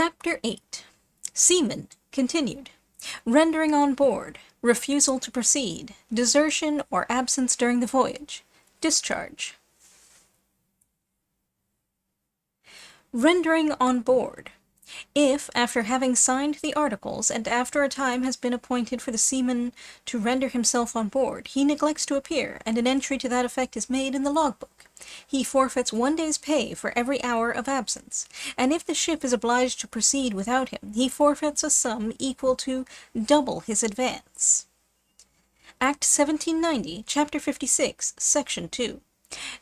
Chapter 8. Seamen, continued. Rendering on board, refusal to proceed, desertion or absence during the voyage, discharge. Rendering on board. If, after having signed the articles, and after a time has been appointed for the seaman to render himself on board, he neglects to appear, and an entry to that effect is made in the logbook, he forfeits 1 day's pay for every hour of absence, and if the ship is obliged to proceed without him, he forfeits a sum equal to double his advance. Act 1790, Chapter 56, Section 2.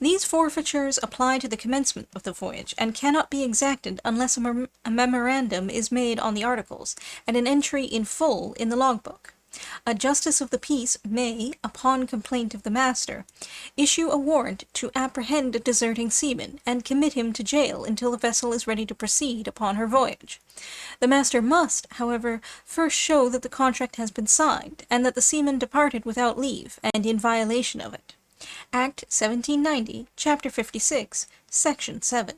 These forfeitures apply to the commencement of the voyage, and cannot be exacted unless a memorandum is made on the articles, and an entry in full in the logbook. A justice of the peace may, upon complaint of the master, issue a warrant to apprehend a deserting seaman, and commit him to jail until the vessel is ready to proceed upon her voyage. The master must, however, first show that the contract has been signed, and that the seaman departed without leave, and in violation of it. Act 1790, Chapter 56, Section 7.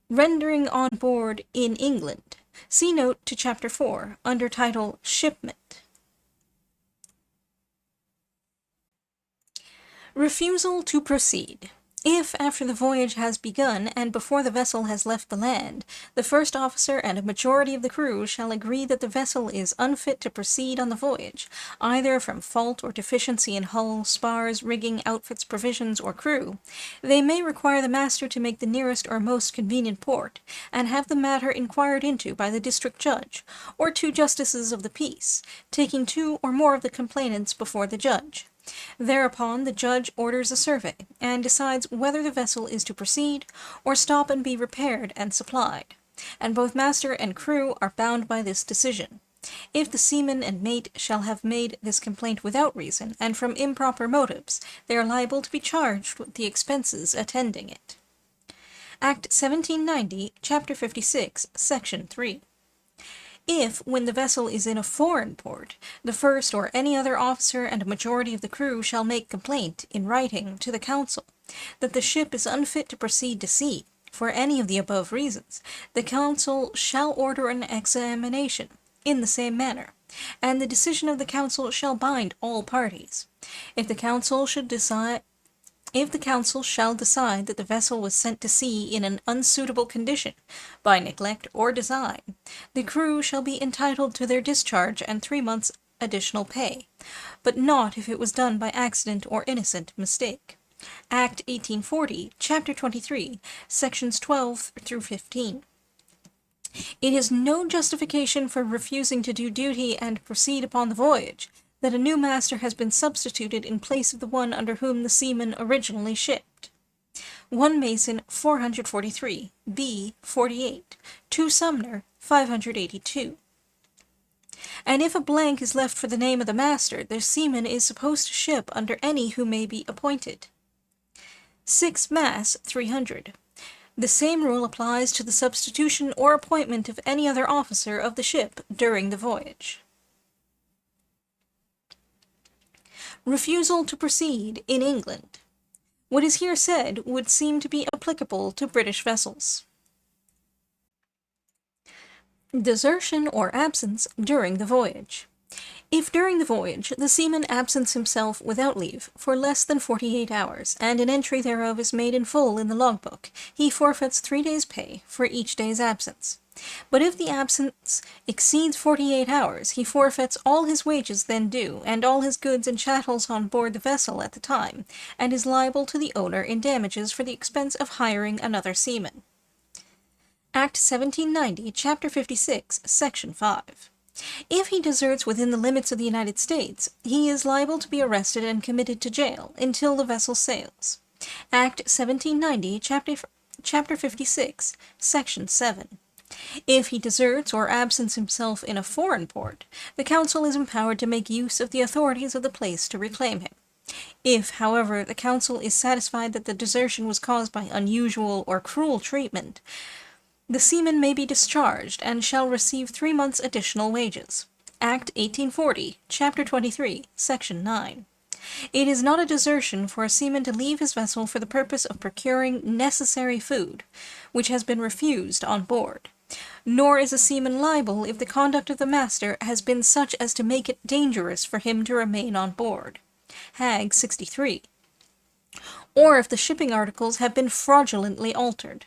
Rendering on board in England. See note to Chapter 4, under title Shipment. Refusal to proceed. If, after the voyage has begun, and before the vessel has left the land, the first officer and a majority of the crew shall agree that the vessel is unfit to proceed on the voyage, either from fault or deficiency in hull, spars, rigging, outfits, provisions, or crew, they may require the master to make the nearest or most convenient port, and have the matter inquired into by the district judge, or 2 justices of the peace, taking 2 or more of the complainants before the judge. Thereupon the judge orders a survey, and decides whether the vessel is to proceed, or stop and be repaired and supplied, and both master and crew are bound by this decision. If the seaman and mate shall have made this complaint without reason, and from improper motives, they are liable to be charged with the expenses attending it. Act 1790, Chapter 56, Section 3. If, when the vessel is in a foreign port, the first or any other officer and a majority of the crew shall make complaint, in writing, to the council, that the ship is unfit to proceed to sea, for any of the above reasons, the council shall order an examination, in the same manner, and the decision of the council shall bind all parties. If the council shall decide that the vessel was sent to sea in an unsuitable condition, by neglect or design, the crew shall be entitled to their discharge and 3 months' additional pay, but not if it was done by accident or innocent mistake. Act 1840, Chapter 23, Sections 12 through 15. It is no justification for refusing to do duty and proceed upon the voyage, that a new master has been substituted in place of the one under whom the seaman originally shipped. 1 Mason 443, B 48, 2 Sumner 582. And if a blank is left for the name of the master, the seaman is supposed to ship under any who may be appointed. 6 Mass 300. The same rule applies to the substitution or appointment of any other officer of the ship during the voyage. Refusal to proceed in England. What is here said would seem to be applicable to British vessels. Desertion or absence during the voyage. If during the voyage the seaman absents himself without leave for less than 48 hours, and an entry thereof is made in full in the logbook, he forfeits 3 days' pay for each day's absence. But if the absence exceeds 48 hours, he forfeits all his wages then due, and all his goods and chattels on board the vessel at the time, and is liable to the owner in damages for the expense of hiring another seaman. Act 1790, Chapter 56, Section 5. If he deserts within the limits of the United States, he is liable to be arrested and committed to jail until the vessel sails. Act 1790, Chapter 56, Section 7. If he deserts or absents himself in a foreign port, the council is empowered to make use of the authorities of the place to reclaim him. If, however, the council is satisfied that the desertion was caused by unusual or cruel treatment, the seaman may be discharged and shall receive 3 months' additional wages. Act 1840, Chapter 23, Section 9. It is not a desertion for a seaman to leave his vessel for the purpose of procuring necessary food, which has been refused on board. Nor is a seaman liable if the conduct of the master has been such as to make it dangerous for him to remain on board. Hag 63. Or if the shipping articles have been fraudulently altered.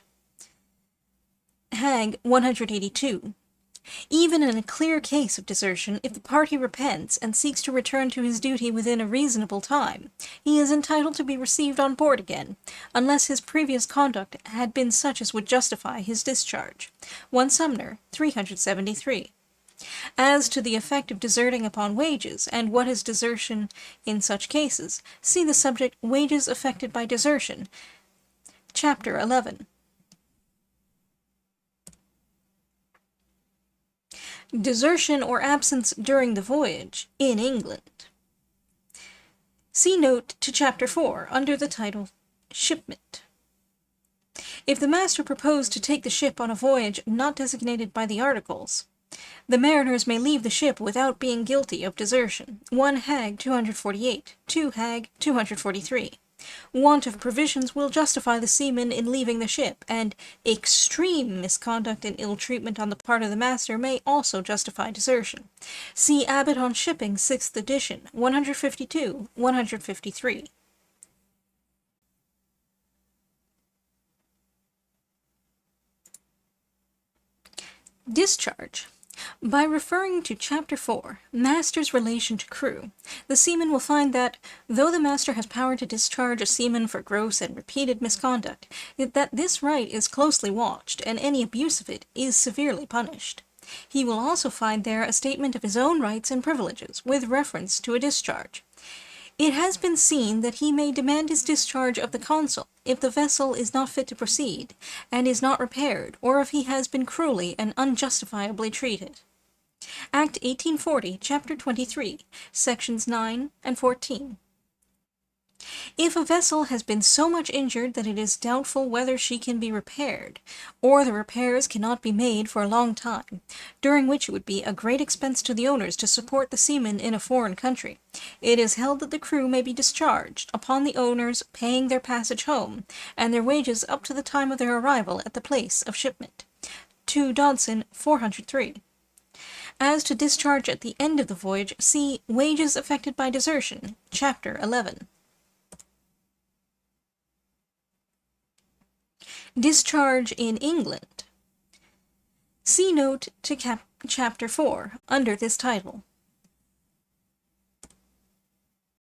Hag 182. Even in a clear case of desertion, if the party repents and seeks to return to his duty within a reasonable time, he is entitled to be received on board again, unless his previous conduct had been such as would justify his discharge. 1 Sumner 373. As to the effect of deserting upon wages, and what is desertion in such cases, see the subject Wages Affected by Desertion, Chapter 11. Desertion or absence during the voyage in England. See note to Chapter 4 under the title Shipment. If the master proposed to take the ship on a voyage not designated by the articles, the mariners may leave the ship without being guilty of desertion. 1 Hag 248, 2 Hag 243. Want of provisions will justify the seaman in leaving the ship, and extreme misconduct and ill treatment on the part of the master may also justify desertion. See Abbott on Shipping, 6th edition, 152, 153. Discharge. By referring to Chapter 4, Master's Relation to Crew, the seaman will find that, though the master has power to discharge a seaman for gross and repeated misconduct, that this right is closely watched, and any abuse of it is severely punished. He will also find there a statement of his own rights and privileges, with reference to a discharge. It has been seen that he may demand his discharge of the consul if the vessel is not fit to proceed, and is not repaired, or if he has been cruelly and unjustifiably treated. Act 1840, Chapter 23, Sections 9 and 14. If a vessel has been so much injured that it is doubtful whether she can be repaired, or the repairs cannot be made for a long time, during which it would be a great expense to the owners to support the seamen in a foreign country, it is held that the crew may be discharged, upon the owners paying their passage home, and their wages up to the time of their arrival at the place of shipment. 2 Dodson 403. As to discharge at the end of the voyage, see Wages Affected by Desertion, Chapter 11. Discharge in England. See note to Chapter 4 under this title.